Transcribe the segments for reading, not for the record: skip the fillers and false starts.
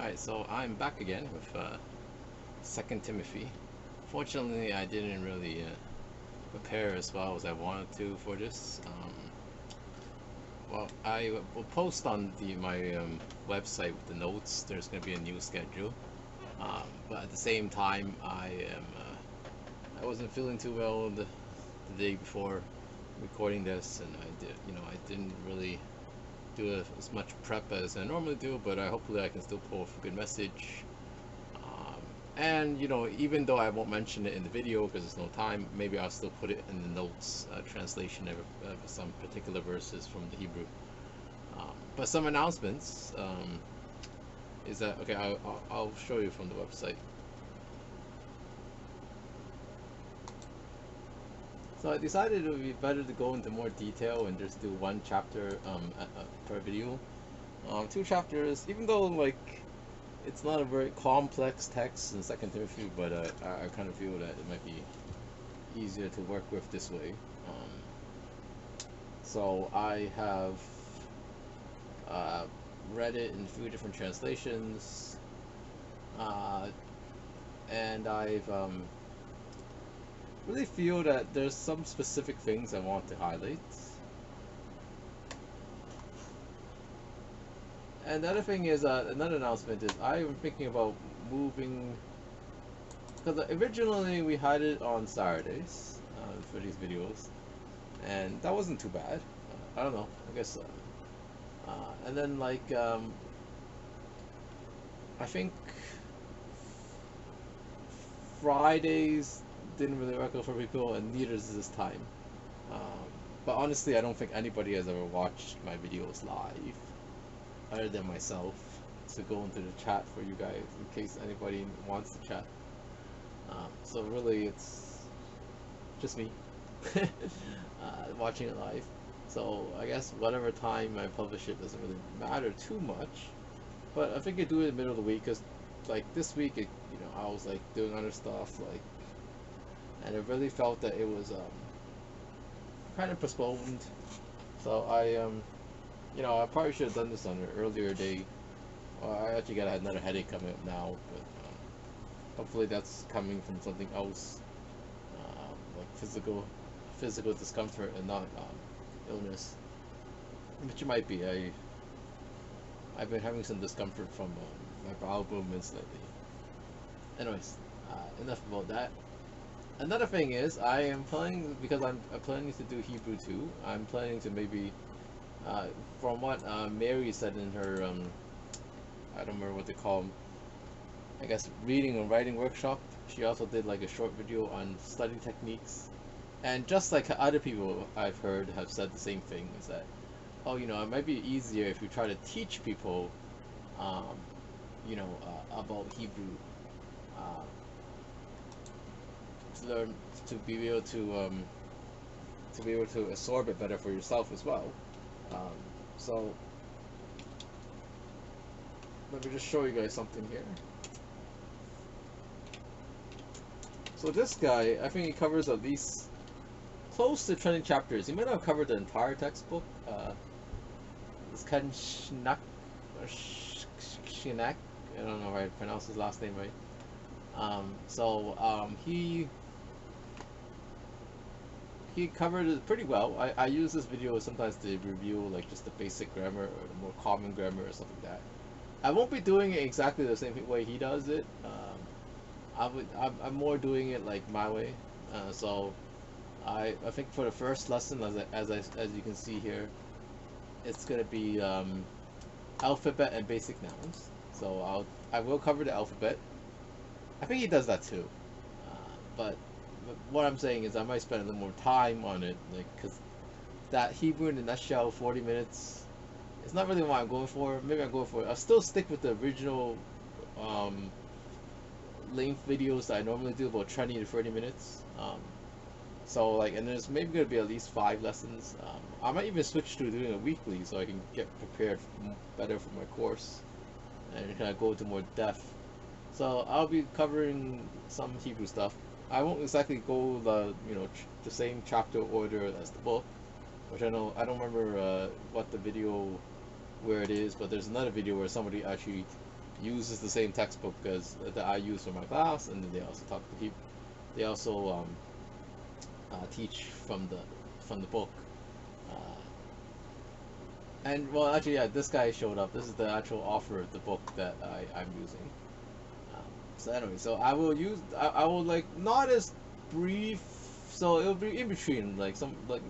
Alright, so I'm back again with Second Timothy. Fortunately, I didn't really prepare as well as I wanted to for this. Well, I will post on my website with the notes. There's going to be a new schedule, but at the same time, I wasn't feeling too well the day before recording this, and I didn't really do as much prep as I normally do. But hopefully I can still pull off a good message. And even though I won't mention it in the video because there's no time, maybe I'll still put it in the notes, translation of some particular verses from the Hebrew. But some announcements is that okay? I'll show you from the website. So I decided it would be better to go into more detail and just do one chapter per video. Two chapters, even though like it's not a very complex text in Second Timothy, but I kind of feel that it might be easier to work with this way. So I have read it in a few different translations, and I've really feel that there's some specific things I want to highlight. And the other thing is, another announcement is I'm thinking about moving, because originally we had it on Saturdays for these videos, and that wasn't too bad. I don't know, I guess. And then like I think Fridays didn't really work out for people, and neither does this time. But honestly, I don't think anybody has ever watched my videos live other than myself, to go into the chat for you guys in case anybody wants to chat. So really it's just me watching it live. So I guess whatever time I publish it doesn't really matter too much, but I think I do it in the middle of the week because like this week I was like doing other stuff, like, and I really felt that it was kind of postponed. So I probably should have done this on an earlier day. Well, I actually got another headache coming up now, but hopefully that's coming from something else, like physical discomfort and not illness. Which it might be. I've been having some discomfort from my bowel movements lately. Anyways, enough about that. Another thing is I am planning, because I'm planning to do Hebrew too. I'm planning to maybe, from what Mary said in her I don't remember what they call them, I guess reading and writing workshop. She also did like a short video on study techniques, and just like other people I've heard have said the same thing, is that it might be easier if you try to teach people um, about Hebrew, uh, to learn, to be able to absorb it better for yourself as well. So let me just show you guys something here. So this guy, I think he covers at least close to 20 chapters. He might not have covered the entire textbook. This Ken Schnack, or Schnack, I don't know if I pronounce his last name right. He covered it pretty well. I use this video sometimes to review like just the basic grammar or the more common grammar or something like that. I won't be doing it exactly the same way he does it. I'm more doing it like my way. So I think for the first lesson, as you can see here, it's gonna be alphabet and basic nouns. So I will cover the alphabet. I think he does that too. But what I'm saying is I might spend a little more time on it, like, because that Hebrew in a nutshell, 40 minutes, it's not really what I'm going for. Maybe I'm going for it. I'll still stick with the original length videos that I normally do, about 20 to 30 minutes. So like, and there's maybe gonna be at least 5 lessons. I might even switch to doing a weekly so I can get prepared better for my course and kind of go into more depth. So I'll be covering some Hebrew stuff. I won't exactly go the same chapter order as the book, which I don't remember what the video where it is, but there's another video where somebody actually uses the same textbook as that I use for my class, and then they also talk to people. They also teach from the book. Uh, and well, actually, yeah, this guy showed up. This is the actual author of the book that I'm using. So anyway, so I will like not as brief, so it'll be in between, like some like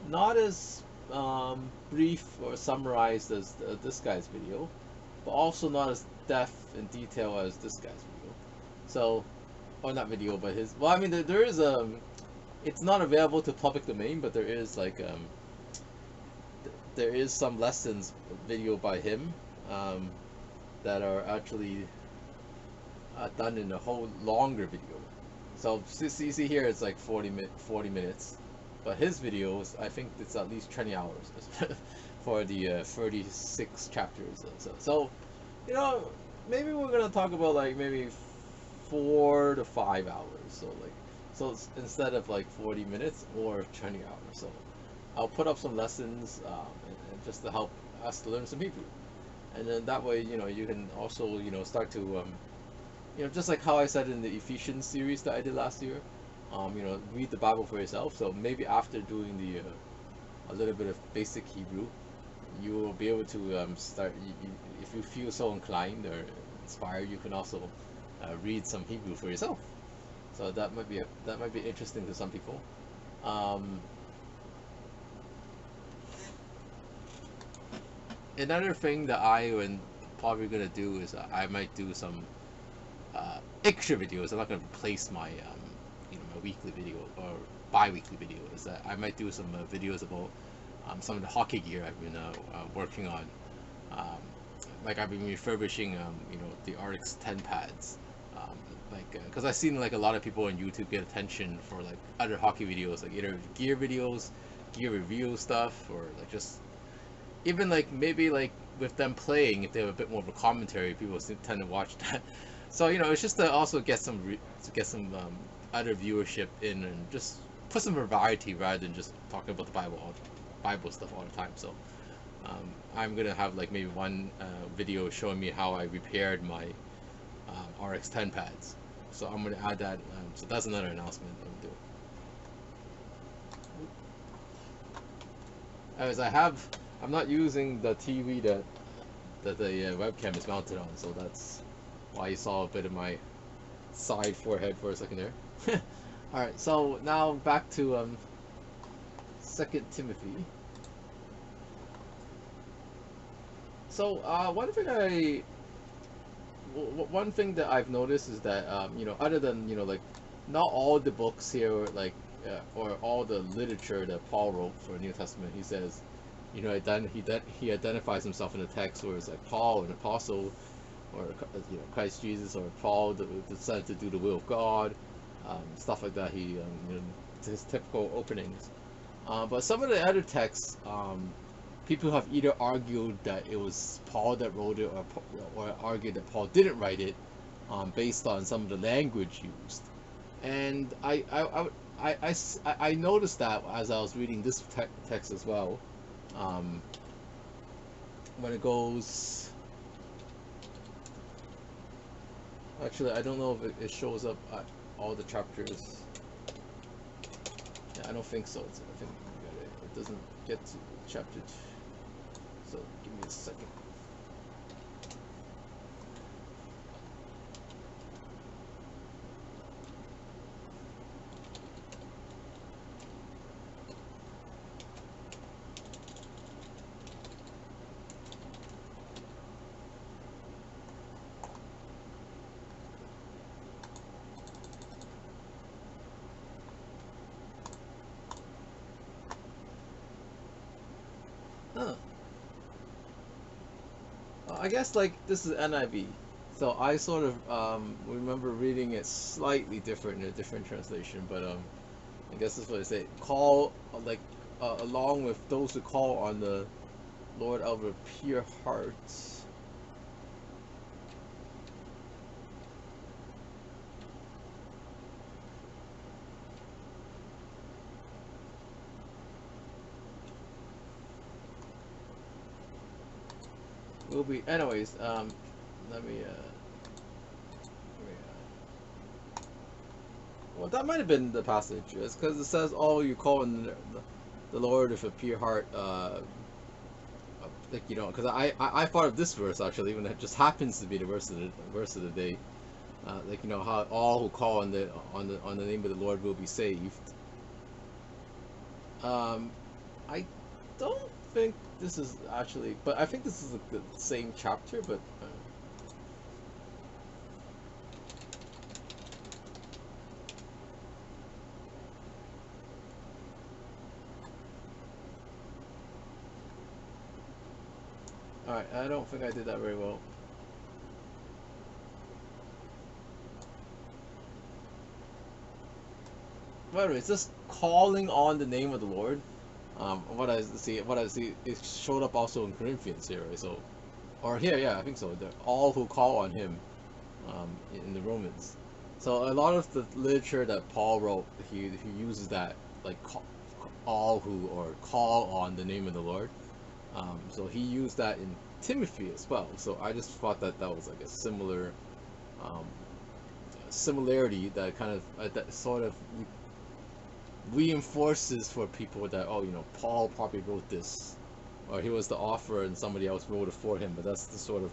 not as brief or summarized as this guy's video, but also not as depth and detail as this guy's video. So, or not video, but his. Well, I mean, there is it's not available to public domain, but there is like there is some lessons video by him um, that are actually done in a whole longer video. So you see here it's like 40 minutes, but his videos I think it's at least 20 hours for the 36 chapters. So you know maybe we're gonna talk about like maybe 4 to 5 hours. So like instead of like 40 minutes or 20 hours. So I'll put up some lessons and just to help us to learn some Hebrew, and then that way you can also start to just like how I said in the Ephesians series that I did last year, read the Bible for yourself. So maybe after doing the a little bit of basic Hebrew, you will be able to start. If you feel so inclined or inspired, you can also read some Hebrew for yourself. So that might be interesting to some people. Um, Another thing that I am probably gonna do is I might do some extra videos. I'm not gonna replace my my weekly video or bi-weekly videos. I might do some videos about some of the hockey gear I've been working on. Um, like I've been refurbishing the RX 10 pads. Like because I've seen like a lot of people on YouTube get attention for like other hockey videos, like either gear videos, gear review stuff, or like just even like maybe like with them playing, if they have a bit more of a commentary, people tend to watch that. So it's just to also get to get some other viewership in and just put some variety rather than just talking about the Bible stuff all the time. So I'm gonna have like maybe one video showing me how I repaired my RX 10 pads. So I'm gonna add that. So that's another announcement I'm doing. As I'm not using the TV that the webcam is mounted on, so that's why you saw a bit of my side forehead for a second there. All right, so now back to Second Timothy. So one thing that I've noticed is that other than like not all the books here like or all the literature that Paul wrote for New Testament, he says he identifies himself in the text where it's like Paul, an apostle, or Christ Jesus, or Paul decided to do the will of God, stuff like that. He his typical openings. But some of the other texts, people have either argued that it was Paul that wrote it, or argued that Paul didn't write it, based on some of the language used. And I noticed that as I was reading this text as well. When it goes, actually, I don't know if it shows up at all the chapters. Yeah, I don't think so. I think it doesn't get to chapter 2. So give me a second. Huh. I guess like this is NIV, so I sort of remember reading it slightly different in a different translation, but I guess that's what I say. Call like along with those who call on the Lord out of a pure heart. Will be anyways. let me well, that might have been the passage. It's because it says, "Oh, you call on the Lord with a pure heart." Like because I thought of this verse actually, when it just happens to be the verse of the day. Like how all who call on the name of the Lord will be saved. Um, I don't think this is actually, but I think this is the same chapter. But all right, I don't think I did that very well. By the way, it's just calling on the name of the Lord. What I see, it showed up also in Corinthians here, right? So, or here, yeah, I think so. They're all who call on Him, in the Romans. So a lot of the literature that Paul wrote, he uses that like all who or call on the name of the Lord. So he used that in Timothy as well. So I just thought that that was like a similar um, similarity that kind of that sort of reinforces for people that, oh, Paul probably wrote this, or he was the author and somebody else wrote it for him. But that's the sort of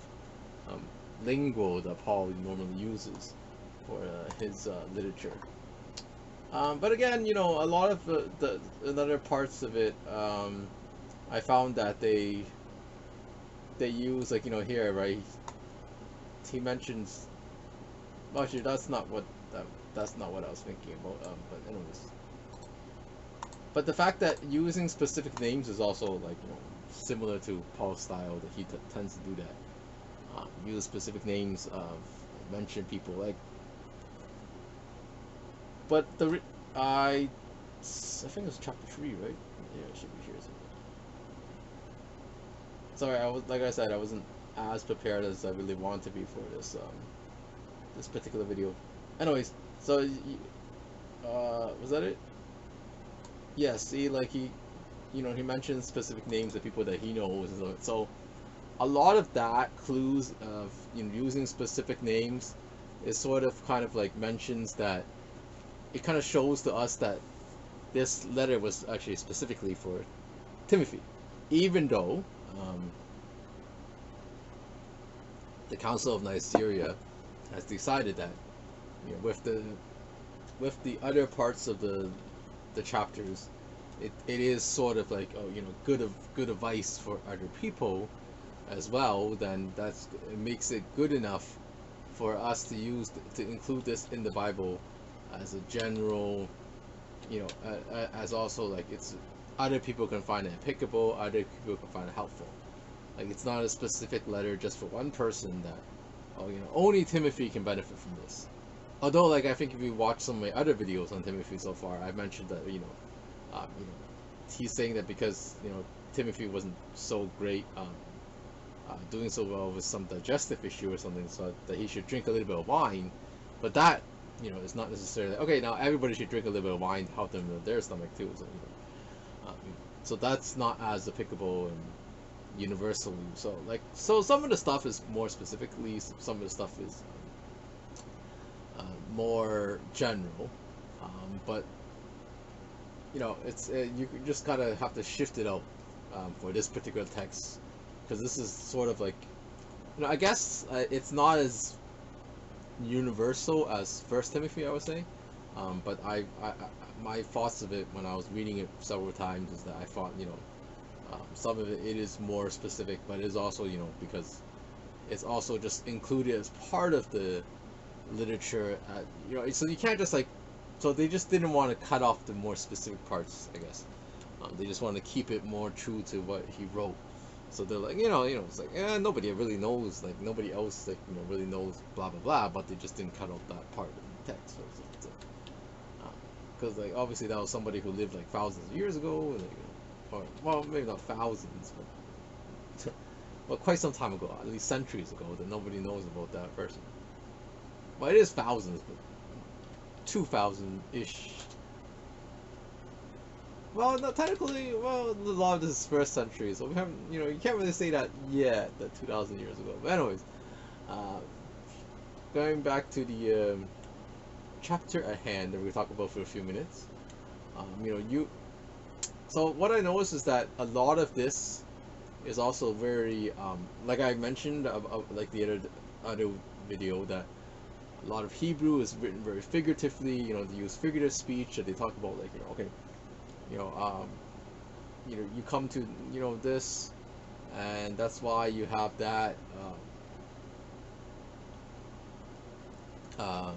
um, lingo that Paul normally uses for his literature. But again, a lot of the in other parts of it, I found that they use, like, here, right? He mentions, actually that's not what I was thinking about. But anyways, but the fact that using specific names is also, like, similar to Paul's style, that he tends to do that. Use specific names, mention people, like. But I think it's chapter 3, right? Yeah, it should be here somewhere. Sorry, like I said, I wasn't as prepared as I really want to be for this particular video. Anyways, so was that it? Yeah. See, like he mentions specific names of people that he knows. So a lot of that clues of using specific names is sort of kind of like mentions that it kind of shows to us that this letter was actually specifically for Timothy, even though the Council of Nicaea has decided that, with the other parts of the chapters, it is sort of like, oh, good advice for other people as well. Then it makes it good enough for us to include this in the Bible as a general, as also, like, it's other people can find it applicable, other people can find it helpful. Like, it's not a specific letter just for one person that, oh, only Timothy can benefit from this. Although, like, I think if you watch some of my other videos on Timothy so far, I've mentioned that, he's saying that because, Timothy wasn't so great, doing so well with some digestive issue or something, so that he should drink a little bit of wine. But that, is not necessarily, okay, now everybody should drink a little bit of wine to help them with their stomach too. So, so that's not as applicable and universally. So, like, some of the stuff is more specifically, some of the stuff is more general. But it's you just gotta have to shift it out for this particular text, because this is sort of like, I guess it's not as universal as First Timothy, I would say. But my thoughts of it when I was reading it several times is that I thought, some of it is more specific, but it is also, because it's also just included as part of the literature. So you can't just, like, so they just didn't want to cut off the more specific parts, I guess. They just want to keep it more true to what he wrote. So they're like, it's like, nobody really knows, like, nobody else, like, really knows, blah blah blah, but they just didn't cut off that part of the text. So, because, like, obviously that was somebody who lived, like, thousands of years ago, like, or, well, maybe not thousands, but well, quite some time ago, at least centuries ago, that nobody knows about that person. Well, it is thousands, but 2,000-ish. Well, no, technically, well, a lot of this is first century, so we haven't, you can't really say that yet, that 2,000 years ago. But anyways, Uh, Going back to the chapter at hand that we talked about for a few minutes. You know, you. So what I noticed is that a lot of this is also very, like I mentioned, like the other video, that a lot of Hebrew is written very figuratively. You know, they use figurative speech, that they talk about, like, you know, okay, you know, you come to, this, and that's why you have that. Um,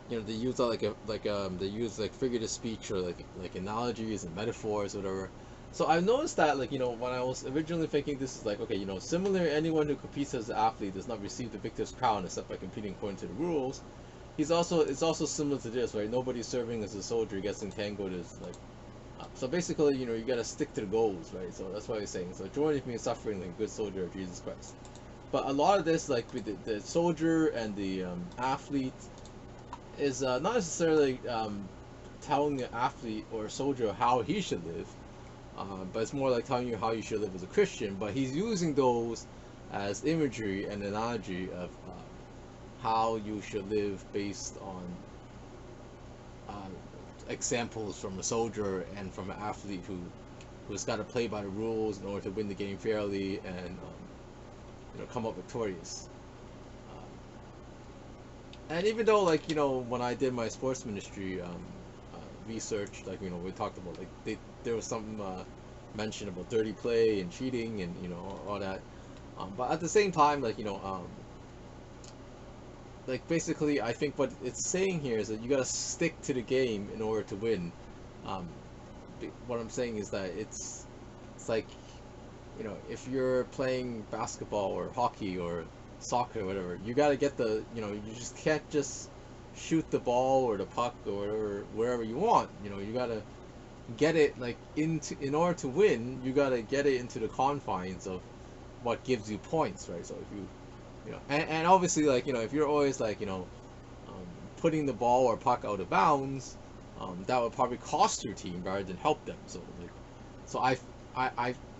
they use they use like figurative speech, or like analogies and metaphors, or whatever. So I've noticed that, like, when I was originally thinking, this is like, okay, similar, anyone who competes as an athlete does not receive the victor's crown except by competing according to the rules. It's also similar to this, right? Nobody serving as a soldier gets entangled as, like, so basically, you gotta stick to the goals, right? So that's what he's saying. So join with me in suffering like a good soldier of Jesus Christ. But a lot of this, like with the soldier and the athlete, is not necessarily telling the athlete or soldier how he should live, but it's more like telling you how you should live as a Christian. But he's using those as imagery and analogy of how you should live based on examples from a soldier and from an athlete who's got to play by the rules in order to win the game fairly and come up victorious. And even though, like, when I did my sports ministry research, like, we talked about, like, there was some mention about dirty play and cheating and all that. But at the same time, like, like, basically, I think what it's saying here is that you gotta stick to the game in order to win. Um, what I'm saying is that it's like, if you're playing basketball or hockey or soccer or whatever, you gotta get you just can't just shoot the ball or the puck or whatever wherever you want. You gotta get it, like, in order to win, you gotta get it into the confines of what gives you points, right? So if and obviously, like, if you're always, like, putting the ball or puck out of bounds, that would probably cost your team rather than help them. So, like, so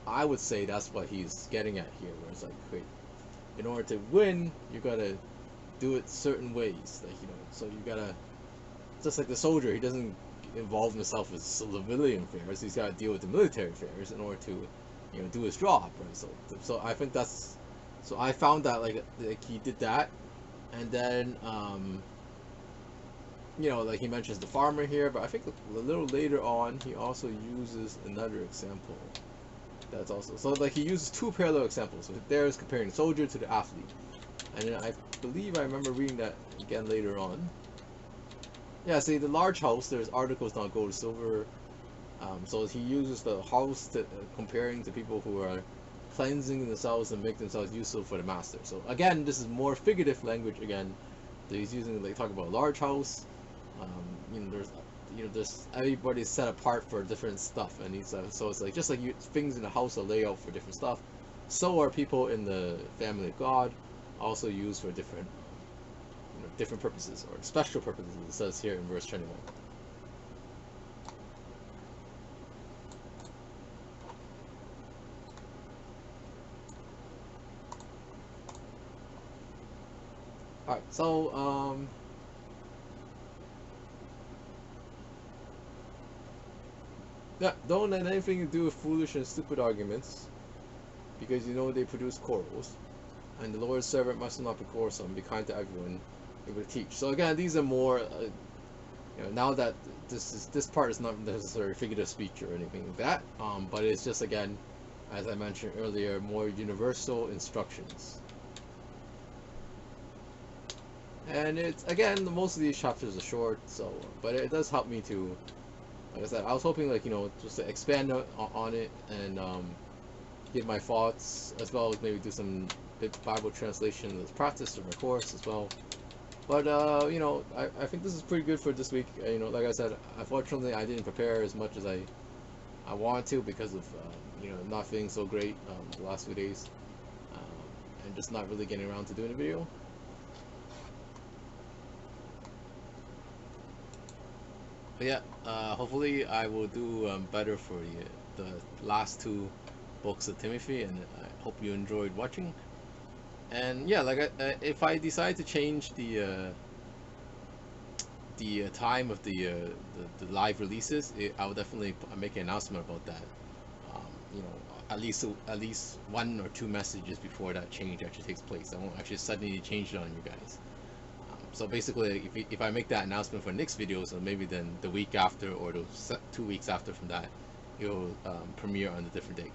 I would say that's what he's getting at here, where it's like, wait, in order to win, you gotta do it certain ways, like, so you gotta, just like the soldier, he doesn't involve himself with civilian affairs, he's gotta deal with the military affairs in order to, do his job, right? So I think that's, so I found that, like he did that, and then like he mentions the farmer here, but I think a little later on he also uses another example. That's also, so, like, he uses two parallel examples. So there is comparing the soldier to the athlete, and then I believe I remember reading that again later on. Yeah, see, the large house, there's articles, not gold, silver. So he uses the house to comparing to people who are cleansing themselves and make themselves useful for the master. So again, this is more figurative language again. So he's using, like, talk about a large house. There's everybody's set apart for different stuff, and he's so it's like, just like things in the house are laid out for different stuff, so are people in the family of God also used for different different purposes, or special purposes, it says here in verse 21. All right, so yeah, don't let anything to do with foolish and stupid arguments, because they produce quarrels. And the Lord's servant must not be quarrelsome, be kind to everyone, able to teach. So again, these are more, now that this part is not necessarily figurative speech or anything like that, but it's just, again, as I mentioned earlier, more universal instructions. And it's, again, most of these chapters are short, so, but it does help me to, like I said, I was hoping, like, just to expand on it and give my thoughts, as well as maybe do some Bible translation as practice of my course as well. But I think this is pretty good for this week. Like I said, unfortunately I didn't prepare as much as I wanted to, because of not feeling so great the last few days, and just not really getting around to doing a video. But yeah, hopefully I will do better for the last two books of Timothy, and I hope you enjoyed watching. And yeah, like if I decide to change the time of the live releases, I will definitely make an announcement about that. Um, you know, at least one or two messages before that change actually takes place. I won't actually suddenly change it on you guys. So basically, if I make that announcement for next video, so maybe then the week after or those 2 weeks after from that, it'll premiere on a different date.